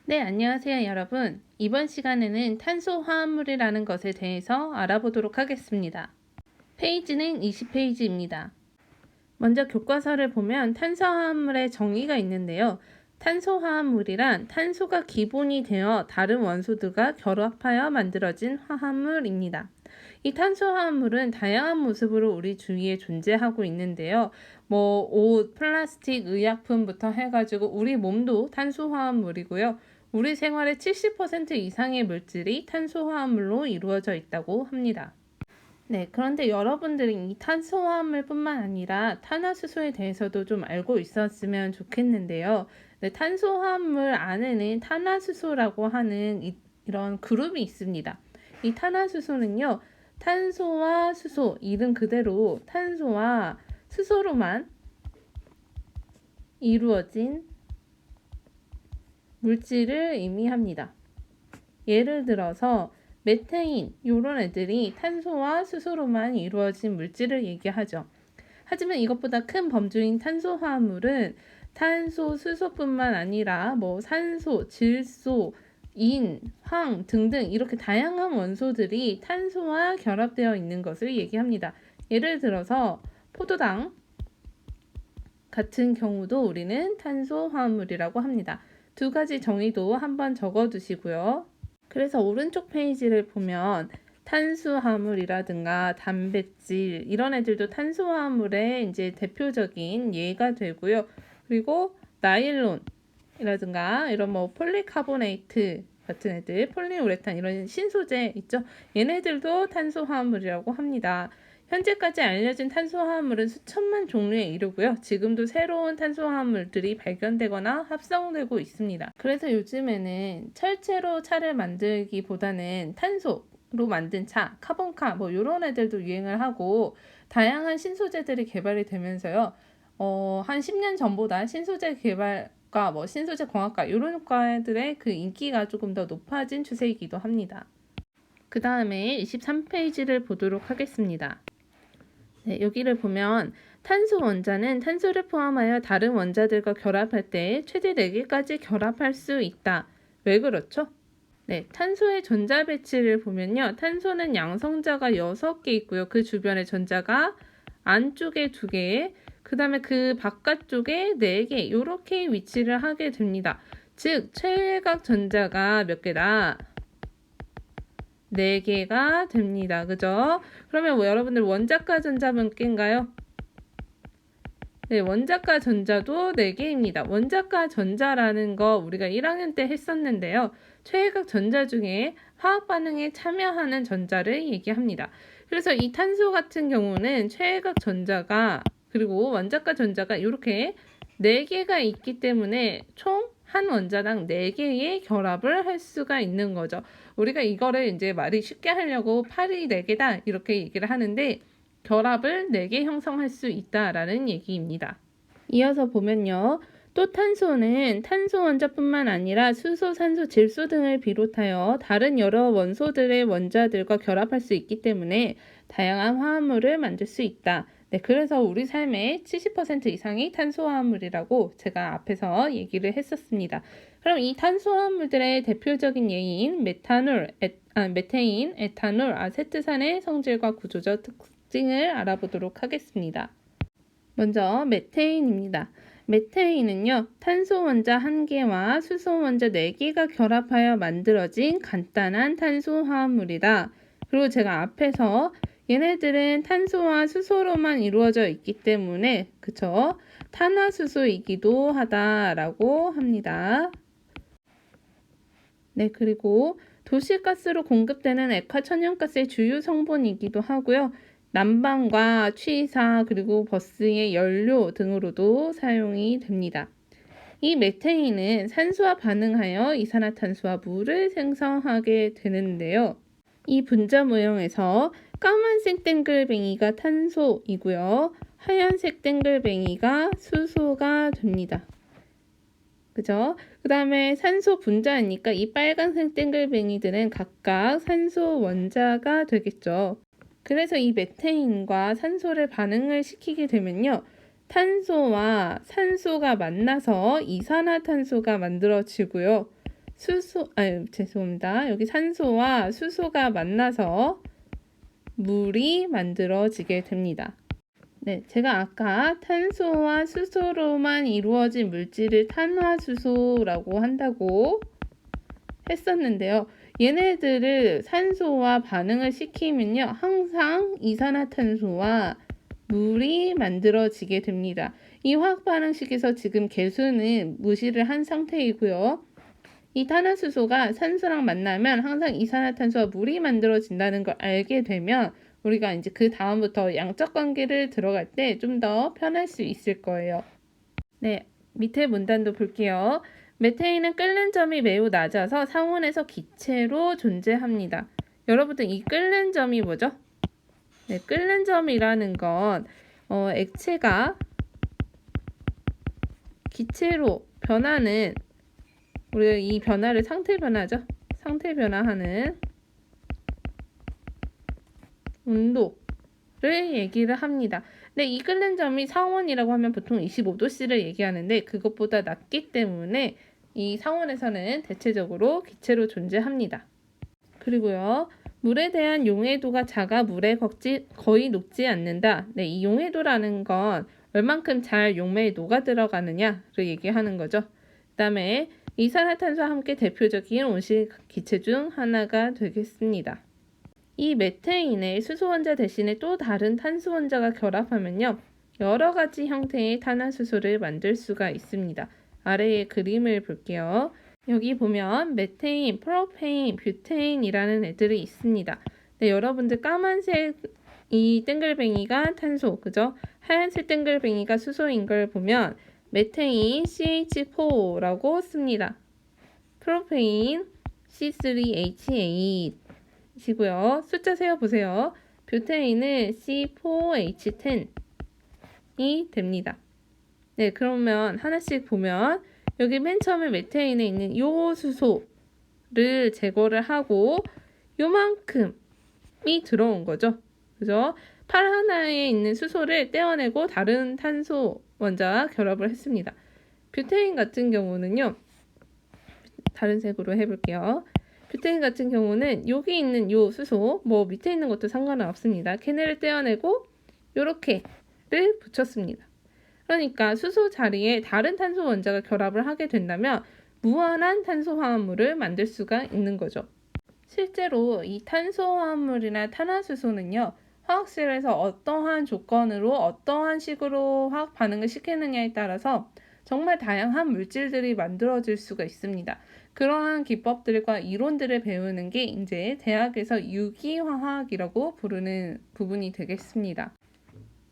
네, 안녕하세요, 여러분. 이번 시간에는 탄소화합물이라는 것에 대해서 알아보도록 하겠습니다. 페이지는 20페이지입니다. 먼저 교과서를 보면 탄소화합물의 정의가 있는데요. 탄소화합물이란 탄소가 기본이 되어 다른 원소들과 결합하여 만들어진 화합물입니다. 이 탄소화합물은 다양한 모습으로 우리 주위에 존재하고 있는데요. 옷, 플라스틱, 의약품부터 해가지고 우리 몸도 탄소화합물이고요. 우리 생활의 70% 이상의 물질이 탄소화합물로 이루어져 있다고 합니다. 네, 그런데 여러분들이 이 탄소화합물뿐만 아니라 탄화수소에 대해서도 좀 알고 있었으면 좋겠는데요. 네, 탄소화합물 안에는 탄화수소라고 하는 이런 그룹이 있습니다. 이 탄화수소는요, 탄소와 수소, 이름 그대로 탄소와 수소로만 이루어진 물질을 의미합니다. 예를 들어서 메테인 이런 애들이 탄소와 수소로만 이루어진 물질을 얘기하죠. 하지만 이것보다 큰 범주인 탄소화합물은 탄소, 수소뿐만 아니라 산소, 질소, 인, 황 등등 이렇게 다양한 원소들이 탄소와 결합되어 있는 것을 얘기합니다. 예를 들어서 포도당 같은 경우도 우리는 탄소화합물이라고 합니다. 두 가지 정의도 한번 적어두시고요. 그래서 오른쪽 페이지를 보면 탄수화물이라든가 단백질 이런 애들도 탄수화물의 이제 대표적인 예가 되고요. 그리고 나일론이라든가 이런 폴리카보네이트 같은 애들, 폴리우레탄 이런 신소재 있죠. 얘네들도 탄수화물이라고 합니다. 현재까지 알려진 탄소화물은 수천만 종류에 이르고요. 지금도 새로운 탄소화물들이 발견되거나 합성되고 있습니다. 그래서 요즘에는 철제로 차를 만들기보다는 탄소로 만든 차, 카본카 이런 애들도 유행을 하고 다양한 신소재들이 개발이 되면서요. 한 10년 전보다 신소재 개발과 신소재 공학과 이런 과들의 그 인기가 조금 더 높아진 추세이기도 합니다. 그 다음에 23페이지를 보도록 하겠습니다. 네, 여기를 보면 탄소 원자는 탄소를 포함하여 다른 원자들과 결합할 때 최대 4개까지 결합할 수 있다. 왜 그렇죠? 네, 탄소의 전자 배치를 보면요. 탄소는 양성자가 6개 있고요. 그 주변에 전자가 안쪽에 2개, 그 다음에 그 바깥쪽에 4개 이렇게 위치를 하게 됩니다. 즉, 최외각 전자가 몇 개다? 4개가 됩니다. 그죠? 그러면 여러분들 원자가 전자 몇 개인가요? 네, 원자가 전자도 4개입니다. 원자가 전자라는 거 우리가 1학년 때 했었는데요. 최외각 전자 중에 화학 반응에 참여하는 전자를 얘기합니다. 그래서 이 탄소 같은 경우는 최외각 전자가 그리고 원자가 전자가 이렇게 4개가 있기 때문에 총 한 원자당 4개의 결합을 할 수가 있는 거죠. 우리가 이거를 이제 말이 쉽게 하려고 8이 4개다 이렇게 얘기를 하는데 결합을 4개 형성할 수 있다라는 얘기입니다. 이어서 보면요. 또 탄소는 탄소 원자뿐만 아니라 수소, 산소, 질소 등을 비롯하여 다른 여러 원소들의 원자들과 결합할 수 있기 때문에 다양한 화합물을 만들 수 있다. 네, 그래서 우리 삶의 70% 이상이 탄소화합물이라고 제가 앞에서 얘기를 했었습니다. 그럼 이 탄소화합물들의 대표적인 예인 메테인, 에탄올, 아세트산의 성질과 구조적 특징을 알아보도록 하겠습니다. 먼저 메테인입니다. 메테인은요, 탄소 원자 1개와 수소 원자 4개가 결합하여 만들어진 간단한 탄소 화합물이다. 그리고 제가 앞에서 얘네들은 탄소와 수소로만 이루어져 있기 때문에 그쵸? 탄화수소이기도 하다라고 합니다. 네, 그리고 도시가스로 공급되는 액화천연가스의 주요 성분이기도 하고요. 난방과 취사 그리고 버스의 연료 등으로도 사용이 됩니다. 이 메테인은 산소와 반응하여 이산화탄소와 물을 생성하게 되는데요. 이 분자 모형에서 까만색 땡글뱅이가 탄소이고요. 하얀색 땡글뱅이가 수소가 됩니다. 그죠? 그 다음에 산소 분자이니까 이 빨간색 땡글뱅이들은 각각 산소 원자가 되겠죠. 그래서 이 메테인과 산소를 반응을 시키게 되면요. 탄소와 산소가 만나서 이산화탄소가 만들어지고요. 죄송합니다. 여기 산소와 수소가 만나서 물이 만들어지게 됩니다. 네, 제가 아까 탄소와 수소로만 이루어진 물질을 탄화수소라고 한다고 했었는데요. 얘네들을 산소와 반응을 시키면요, 항상 이산화탄소와 물이 만들어지게 됩니다. 이 화학 반응식에서 지금 개수는 무시를 한 상태이고요. 이 탄화수소가 산소랑 만나면 항상 이산화탄소와 물이 만들어진다는 걸 알게 되면 우리가 이제 그 다음부터 양적 관계를 들어갈 때 좀 더 편할 수 있을 거예요. 네, 밑에 문단도 볼게요. 메테인은 끓는 점이 매우 낮아서 상온에서 기체로 존재합니다. 여러분들 이 끓는 점이 뭐죠? 네, 끓는 점이라는 건 액체가 기체로 변하는, 우리가 이 변화를 상태 변화죠. 상태 변화하는 온도를 얘기를 합니다. 근데 이 끓는 점이 상온이라고 하면 보통 25도씨를 얘기하는데 그것보다 낮기 때문에 이 상온에서는 대체적으로 기체로 존재합니다. 그리고요, 물에 대한 용해도가 작아 물에 거의 녹지 않는다. 네, 이 용해도라는 건 얼만큼 잘 용매에 녹아 들어가느냐를 얘기하는 거죠. 그 다음에 이산화탄소와 함께 대표적인 온실 기체 중 하나가 되겠습니다. 이 메테인의 수소 원자 대신에 또 다른 탄소 원자가 결합하면요, 여러 가지 형태의 탄화수소를 만들 수가 있습니다. 아래의 그림을 볼게요. 여기 보면 메테인, 프로페인, 뷰테인이라는 애들이 있습니다. 네, 여러분들 까만색 이 땡글뱅이가 탄소, 그죠? 하얀색 땡글뱅이가 수소인 걸 보면 메테인 CH4라고 씁니다. 프로페인 C3H8 이고요. 숫자 세어보세요. 뷰테인은 C4H10이 됩니다. 네, 그러면 하나씩 보면 여기 맨 처음에 메테인에 있는 요 수소를 제거를 하고 요만큼이 들어온 거죠. 그죠? 팔 하나에 있는 수소를 떼어내고 다른 탄소 원자와 결합을 했습니다. 뷰테인 같은 경우는요, 다른 색으로 해볼게요. 뷰테인 같은 경우는 여기 있는 요 수소, 뭐 밑에 있는 것도 상관은 없습니다. 걔네를 떼어내고 요렇게를 붙였습니다. 그러니까 수소 자리에 다른 탄소 원자가 결합을 하게 된다면 무한한 탄소 화합물을 만들 수가 있는 거죠. 실제로 이 탄소 화합물이나 탄화수소는요, 화학실에서 어떠한 조건으로 어떠한 식으로 화학 반응을 시키느냐에 따라서 정말 다양한 물질들이 만들어질 수가 있습니다. 그러한 기법들과 이론들을 배우는 게 이제 대학에서 유기화학이라고 부르는 부분이 되겠습니다.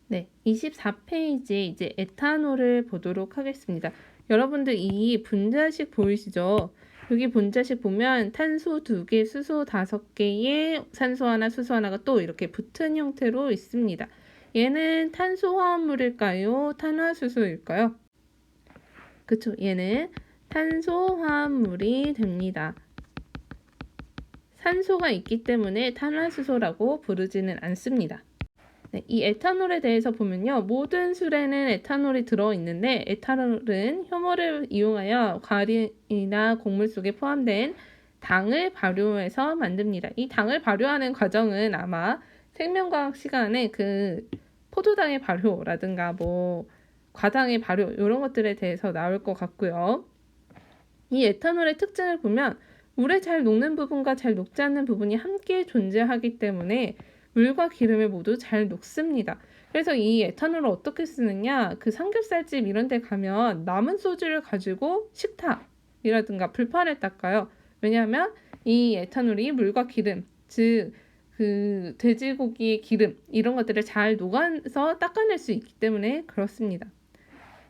네, 24페이지에 이제 에탄올을 보도록 하겠습니다. 여러분들 이 분자식 보이시죠? 여기 분자식 보면 탄소 2개, 수소 5개에 산소 하나, 수소 하나가 또 이렇게 붙은 형태로 있습니다. 얘는 탄소화합물일까요? 탄화수소일까요? 그쵸, 얘는 탄소화합물이 됩니다. 산소가 있기 때문에 탄화수소라고 부르지는 않습니다. 네, 이 에탄올에 대해서 보면요, 모든 술에는 에탄올이 들어있는데 에탄올은 효모를 이용하여 과일이나 곡물 속에 포함된 당을 발효해서 만듭니다. 이 당을 발효하는 과정은 아마 생명과학 시간에 그 포도당의 발효라든가 뭐 과당의 발효 이런 것들에 대해서 나올 것 같고요. 이 에탄올의 특징을 보면 물에 잘 녹는 부분과 잘 녹지 않는 부분이 함께 존재하기 때문에 물과 기름을 모두 잘 녹습니다. 그래서 이 에탄올을 어떻게 쓰느냐, 그 삼겹살집 이런 데 가면 남은 소주를 가지고 식탁이라든가 불판을 닦아요. 왜냐하면 이 에탄올이 물과 기름, 즉 그 돼지고기의 기름 이런 것들을 잘 녹아서 닦아낼 수 있기 때문에 그렇습니다.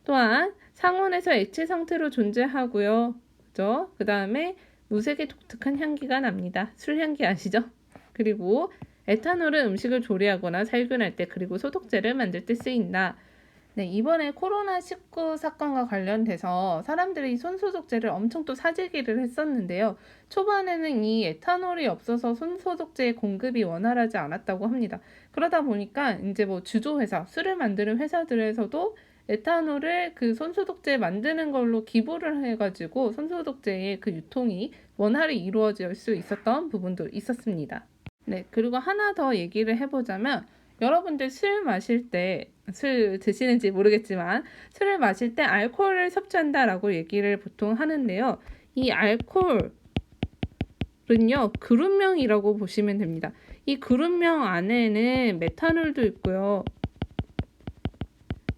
또한 상온에서 액체 상태로 존재하고요. 그죠? 그 다음에 무색의 독특한 향기가 납니다. 술 향기 아시죠? 그리고 에탄올은 음식을 조리하거나 살균할 때, 그리고 소독제를 만들 때 쓰인다. 네, 이번에 코로나19 사건과 관련돼서 사람들이 손소독제를 엄청 또 사재기를 했었는데요. 초반에는 이 에탄올이 없어서 손소독제의 공급이 원활하지 않았다고 합니다. 그러다 보니까 이제 뭐 주조회사, 술을 만드는 회사들에서도 에탄올을 그 손소독제 만드는 걸로 기부를 해가지고 손소독제의 그 유통이 원활히 이루어질 수 있었던 부분도 있었습니다. 네, 그리고 하나 더 얘기를 해보자면 여러분들 술 마실 때, 술 드시는지 모르겠지만 술을 마실 때 알코올을 섭취한다라고 얘기를 보통 하는데요. 이 알코올은요, 그룹명이라고 보시면 됩니다. 이 그룹명 안에는 메탄올도 있고요.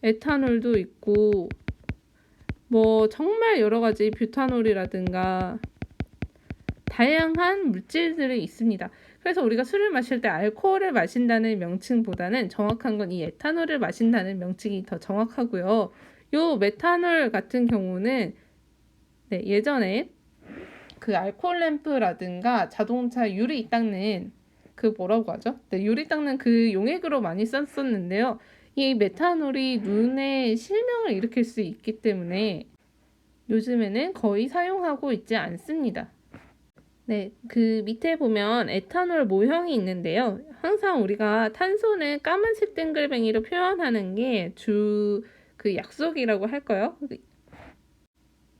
에탄올도 있고 뭐 정말 여러 가지 뷰타놀이라든가 다양한 물질들이 있습니다. 그래서 우리가 술을 마실 때 알코올을 마신다는 명칭보다는 정확한 건 이 에탄올을 마신다는 명칭이 더 정확하고요. 요 메탄올 같은 경우는 네, 예전에 그 알코올 램프라든가 자동차 유리 닦는 그 뭐라고 하죠? 네, 유리 닦는 그 용액으로 많이 썼었는데요. 이 메탄올이 눈에 실명을 일으킬 수 있기 때문에 요즘에는 거의 사용하고 있지 않습니다. 네, 그 밑에 보면 에탄올 모형이 있는데요. 항상 우리가 탄소는 까만색 땡글뱅이로 표현하는 게 그 약속이라고 할까요?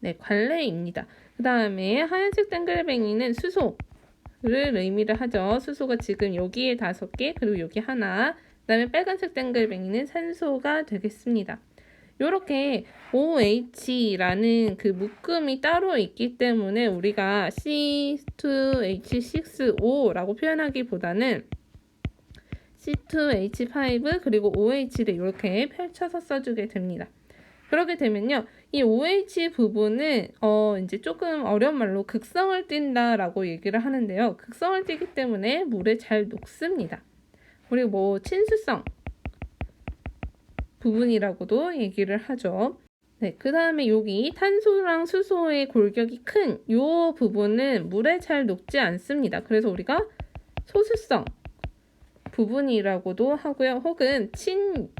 네, 관례입니다. 그 다음에 하얀색 땡글뱅이는 수소를 의미를 하죠. 수소가 지금 여기에 5개, 그리고 여기 하나. 그 다음에 빨간색 땡글뱅이는 산소가 되겠습니다. 이렇게 OH라는 그 묶음이 따로 있기 때문에 우리가 C2H6O라고 표현하기보다는 C2H5 그리고 OH를 이렇게 펼쳐서 써주게 됩니다. 그렇게 되면요, 이 OH 부분은 이제 조금 어려운 말로 극성을 띈다라고 얘기를 하는데요. 극성을 띠기 때문에 물에 잘 녹습니다. 그리고 뭐 친수성 부분이라고도 얘기를 하죠. 네, 그 다음에 여기 탄소랑 수소의 골격이 큰 이 부분은 물에 잘 녹지 않습니다. 그래서 우리가 소수성 부분이라고도 하고요. 혹은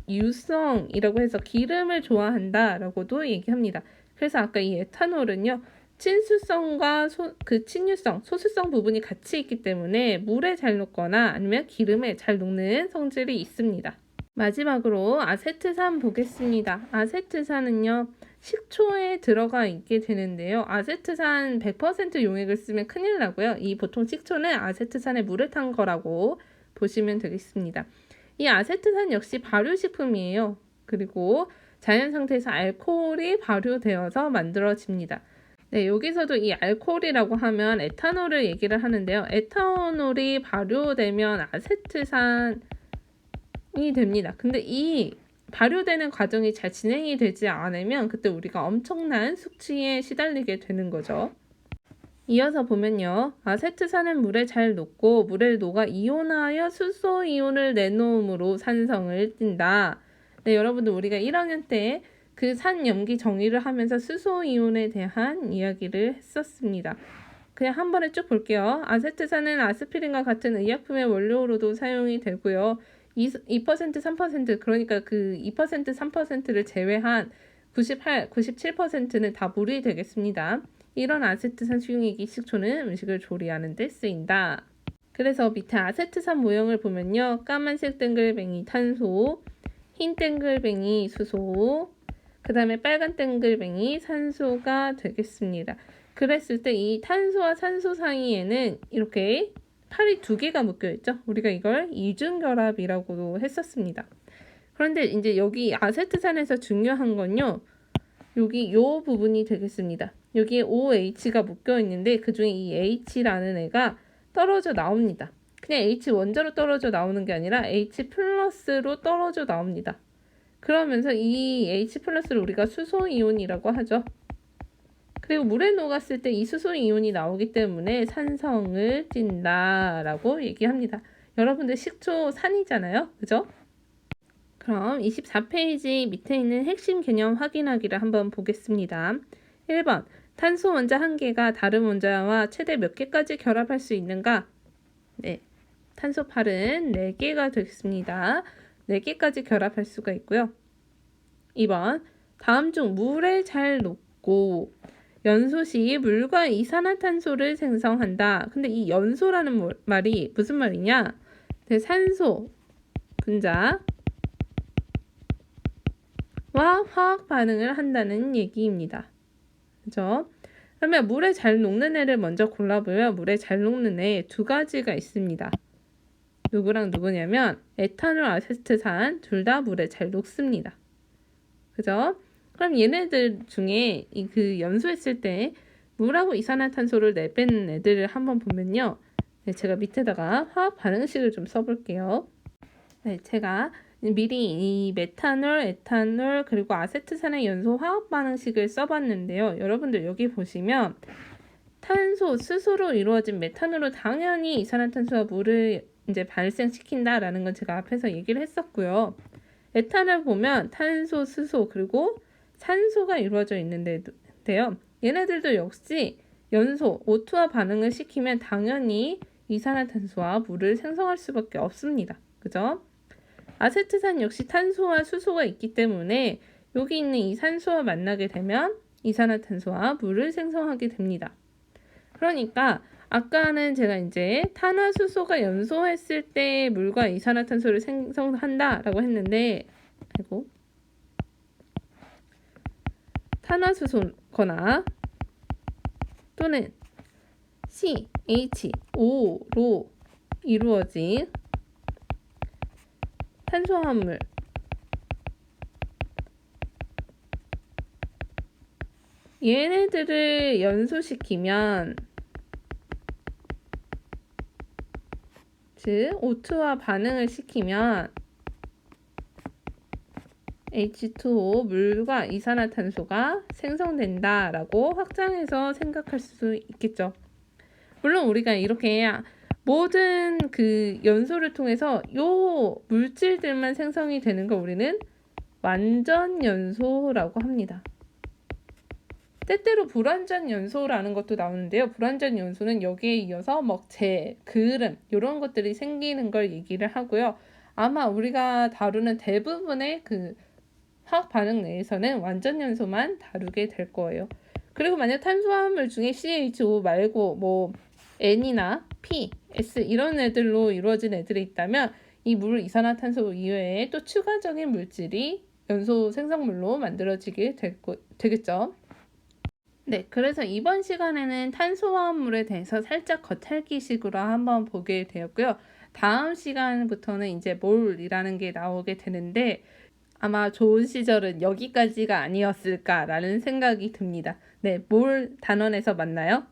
친유성이라고 해서 기름을 좋아한다라고도 얘기합니다. 그래서 아까 이 에탄올은요, 친수성과 친유성, 소수성 부분이 같이 있기 때문에 물에 잘 녹거나 아니면 기름에 잘 녹는 성질이 있습니다. 마지막으로 아세트산 보겠습니다. 아세트산은요, 식초에 들어가 있게 되는데요. 아세트산 100% 용액을 쓰면 큰일 나고요. 이 보통 식초는 아세트산에 물을 탄 거라고 보시면 되겠습니다. 이 아세트산 역시 발효식품이에요. 그리고 자연 상태에서 알코올이 발효되어서 만들어집니다. 네, 여기서도 이 알코올이라고 하면 에탄올을 얘기를 하는데요. 에탄올이 발효되면 아세트산이 됩니다. 근데 이 발효되는 과정이 잘 진행이 되지 않으면 그때 우리가 엄청난 숙취에 시달리게 되는 거죠. 이어서 보면요. 아세트산은 물에 잘 녹고 물에 녹아 이온화하여 수소 이온을 내놓음으로 산성을 띈다. 네, 여러분들 우리가 1학년 때 그 산염기 정의를 하면서 수소 이온에 대한 이야기를 했었습니다. 그냥 한 번에 쭉 볼게요. 아세트산은 아스피린과 같은 의약품의 원료로도 사용이 되고요. 2%, 3% 그러니까 그 2%, 3%를 제외한 98, 97%는 다 물이 되겠습니다. 이런 아세트산 수용액이 식초는 음식을 조리하는 데 쓰인다. 그래서 밑에 아세트산 모형을 보면요. 까만색 땡글뱅이 탄소, 흰 땡글뱅이 수소, 그 다음에 빨간 땡글뱅이 산소가 되겠습니다. 그랬을 때 이 탄소와 산소 사이에는 이렇게 팔이 2개가 묶여있죠. 우리가 이걸 이중결합이라고도 했었습니다. 그런데 이제 여기 아세트산에서 중요한 건요. 여기 요 부분이 되겠습니다. 여기에 OH가 묶여 있는데 그 중에 이 H라는 애가 떨어져 나옵니다. 그냥 H 원자로 떨어져 나오는 게 아니라 H 플러스로 떨어져 나옵니다. 그러면서 이 H 플러스를 우리가 수소이온이라고 하죠. 그리고 물에 녹았을 때 이 수소이온이 나오기 때문에 산성을 띈다라고 얘기합니다. 여러분들 식초 산이잖아요. 그죠? 그럼 24페이지 밑에 있는 핵심 개념 확인하기를 한번 보겠습니다. 1번, 탄소 원자 1개가 다른 원자와 최대 몇 개까지 결합할 수 있는가? 네, 탄소팔은 4개가 되겠습니다. 4개까지 결합할 수가 있고요. 2번, 다음 중 물에 잘 녹고 연소 시 물과 이산화탄소를 생성한다. 근데 이 연소라는 말이 무슨 말이냐? 네, 산소 분자 화학 반응을 한다는 얘기입니다. 그죠? 그러면 물에 잘 녹는 애를 먼저 골라보면 물에 잘 녹는 애 두 가지가 있습니다. 누구랑 누구냐면 에탄올, 아세트산 둘 다 물에 잘 녹습니다. 그죠? 그럼 얘네들 중에 그 연소했을 때 물하고 이산화탄소를 내뱉는 애들을 한번 보면요. 네, 제가 밑에다가 화학 반응식을 좀 써볼게요. 네, 제가 미리 이 메탄올, 에탄올, 그리고 아세트산의 연소 화학 반응식을 써봤는데요. 여러분들 여기 보시면 탄소, 수소로 이루어진 메탄올은 당연히 이산화탄소와 물을 이제 발생시킨다라는 건 제가 앞에서 얘기를 했었고요. 에탄올 보면 탄소, 수소, 그리고 산소가 이루어져 있는데요. 얘네들도 역시 연소, O2와 반응을 시키면 당연히 이산화탄소와 물을 생성할 수밖에 없습니다. 그죠? 아세트산 역시 탄소와 수소가 있기 때문에 여기 있는 이 산소와 만나게 되면 이산화탄소와 물을 생성하게 됩니다. 그러니까 아까는 제가 이제 탄화수소가 연소했을 때 물과 이산화탄소를 생성한다라고 했는데, 그리고 탄화수소거나 또는 CH5로 이루어진 탄수화물 얘네들을 연소시키면 즉 O2와 반응을 시키면 H2O 물과 이산화탄소가 생성된다라고 확장해서 생각할 수 있겠죠. 물론 우리가 이렇게 모든 그 연소를 통해서 요 물질들만 생성이 되는 걸 우리는 완전 연소라고 합니다. 때때로 불완전 연소라는 것도 나오는데요. 불완전 연소는 여기에 이어서 먹재, 그름 이런 것들이 생기는 걸 얘기를 하고요. 아마 우리가 다루는 대부분의 그 화학 반응 내에서는 완전 연소만 다루게 될 거예요. 그리고 만약 탄수화물 중에 CH5 말고 뭐 N이나 P, S 이런 애들로 이루어진 애들이 있다면 이 물 이산화탄소 이외에 또 추가적인 물질이 연소 생성물로 만들어지게 되겠죠. 네, 그래서 이번 시간에는 탄수화물에 대해서 살짝 겉핥기식으로 한번 보게 되었고요. 다음 시간부터는 이제 몰이라는 게 나오게 되는데 아마 좋은 시절은 여기까지가 아니었을까라는 생각이 듭니다. 네, 몰 단원에서 만나요.